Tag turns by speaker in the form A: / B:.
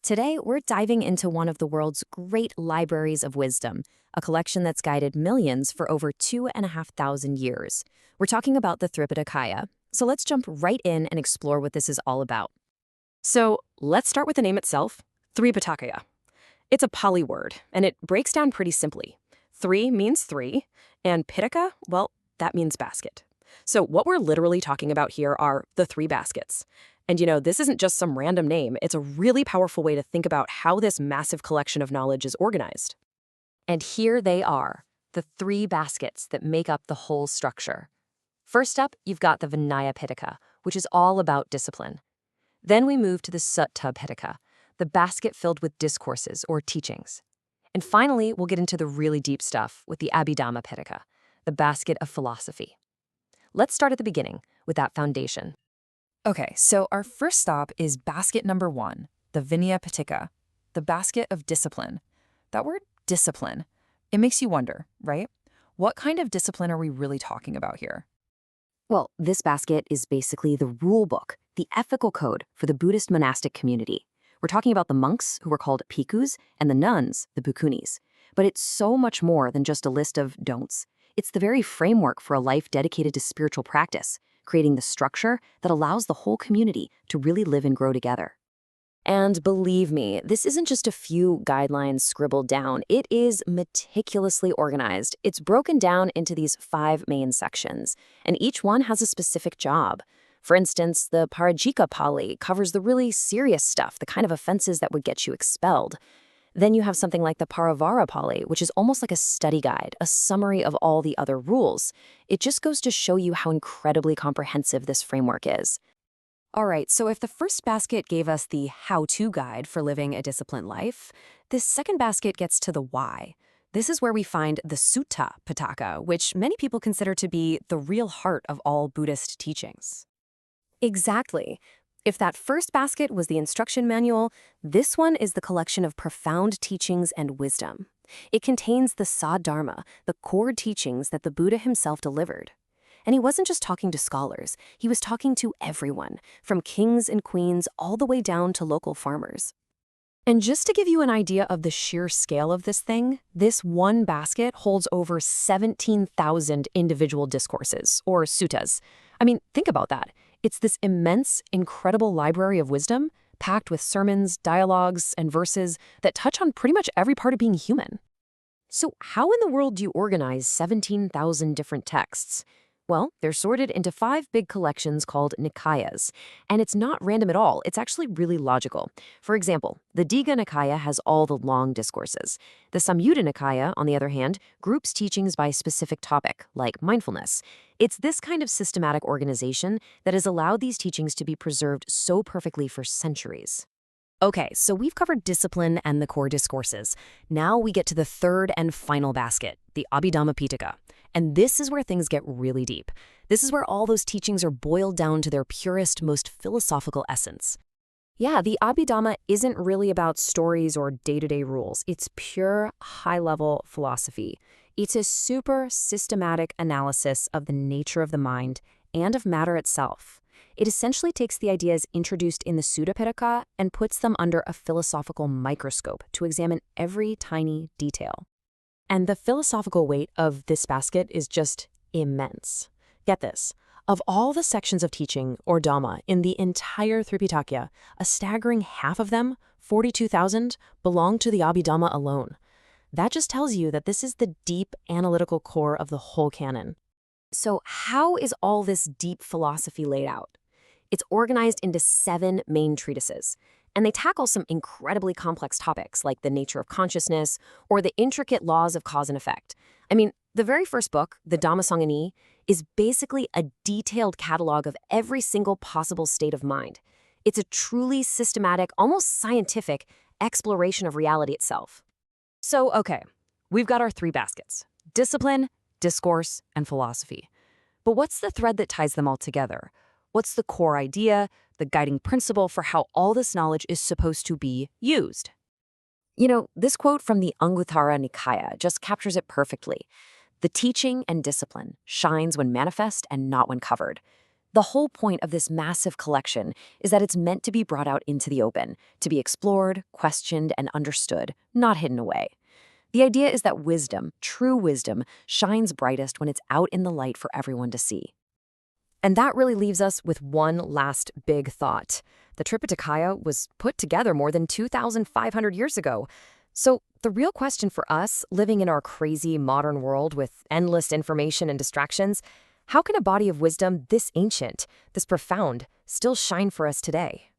A: Today, we're diving into one of the world's great libraries of wisdom, a collection that's guided millions for over 2,500 years. We're talking about the Thripitakaya, so let's jump right in and explore what this is all about. So let's start with the name itself, Thripitakaya. It's a Pali word, and it breaks down pretty simply. Thri means three, and Pitaka, well, that means basket. So what we're literally talking about here are the three baskets. And this isn't just some random name. It's a really powerful way to think about how this massive collection of knowledge is organized. And here they are, the three baskets that make up the whole structure. First up, you've got the Vinaya Pitaka, which is all about discipline. Then we move to the Sutta Pitaka, the basket filled with discourses or teachings. And finally, we'll get into the really deep stuff with the Abhidhamma Pitaka, the basket of philosophy. Let's start at the beginning with that foundation.
B: Okay, so our first stop is basket number 1, the Vinaya Pitaka, the basket of discipline. That word discipline, it makes you wonder, right? What kind of discipline are we really talking about here?
A: Well, this basket is basically the rule book, the ethical code for the Buddhist monastic community. We're talking about the monks, who were called bhikkhus, and the nuns, the bhikkhunis. But it's so much more than just a list of don'ts. It's the very framework for a life dedicated to spiritual practice, creating the structure that allows the whole community to really live and grow together. And believe me, this isn't just a few guidelines scribbled down. It is meticulously organized. It's broken down into these 5 main sections, and each one has a specific job. For instance, the Parajika Pali covers the really serious stuff, the kind of offenses that would get you expelled. Then you have something like the Paravara Pali, which is almost like a study guide, a summary of all the other rules. It just goes to show you how incredibly comprehensive this framework is. All right, so if the first basket gave us the how-to guide for living a disciplined life, this second basket gets to the why. This is where we find the Sutta Pitaka, which many people consider to be the real heart of all Buddhist teachings. Exactly. If that first basket was the instruction manual, this one is the collection of profound teachings and wisdom. It contains the Sadharma, the core teachings that the Buddha himself delivered. And he wasn't just talking to scholars, he was talking to everyone, from kings and queens all the way down to local farmers. And just to give you an idea of the sheer scale of this thing, this one basket holds over 17,000 individual discourses, or suttas. I mean, think about that. It's this immense, incredible library of wisdom, packed with sermons, dialogues, and verses that touch on pretty much every part of being human. So how in the world do you organize 17,000 different texts? Well, they're sorted into 5 big collections called Nikayas. And it's not random at all, it's actually really logical. For example, the Digha Nikaya has all the long discourses. The Samyutta Nikaya, on the other hand, groups teachings by specific topic, like mindfulness. It's this kind of systematic organization that has allowed these teachings to be preserved so perfectly for centuries. Okay, so we've covered discipline and the core discourses. Now we get to the third and final basket, the Abhidhamma Pitaka. And this is where things get really deep. This is where all those teachings are boiled down to their purest, most philosophical essence. Yeah, the Abhidhamma isn't really about stories or day-to-day rules. It's pure, high-level philosophy. It's a super systematic analysis of the nature of the mind and of matter itself. It essentially takes the ideas introduced in the Sutta Pitaka and puts them under a philosophical microscope to examine every tiny detail. And the philosophical weight of this basket is just immense. Get this. Of all the sections of teaching, or Dhamma, in the entire Thripitakaya, a staggering half of them, 42,000, belong to the Abhidhamma alone. That just tells you that this is the deep analytical core of the whole canon. So how is all this deep philosophy laid out? It's organized into 7 main treatises, and they tackle some incredibly complex topics like the nature of consciousness or the intricate laws of cause and effect. I mean, the very first book, the Dhammasangani, is basically a detailed catalog of every single possible state of mind. It's a truly systematic, almost scientific exploration of reality itself. So, okay, we've got our 3 baskets: discipline, discourse, and philosophy. But what's the thread that ties them all together? What's the core idea, the guiding principle for how all this knowledge is supposed to be used? This quote from the Anguttara Nikaya just captures it perfectly. The teaching and discipline shines when manifest and not when covered. The whole point of this massive collection is that it's meant to be brought out into the open, to be explored, questioned, and understood, not hidden away. The idea is that wisdom, true wisdom, shines brightest when it's out in the light for everyone to see.
B: And that really leaves us with one last big thought. The Thripitakaya was put together more than 2,500 years ago. So the real question for us, living in our crazy modern world with endless information and distractions, how can a body of wisdom this ancient, this profound, still shine for us today?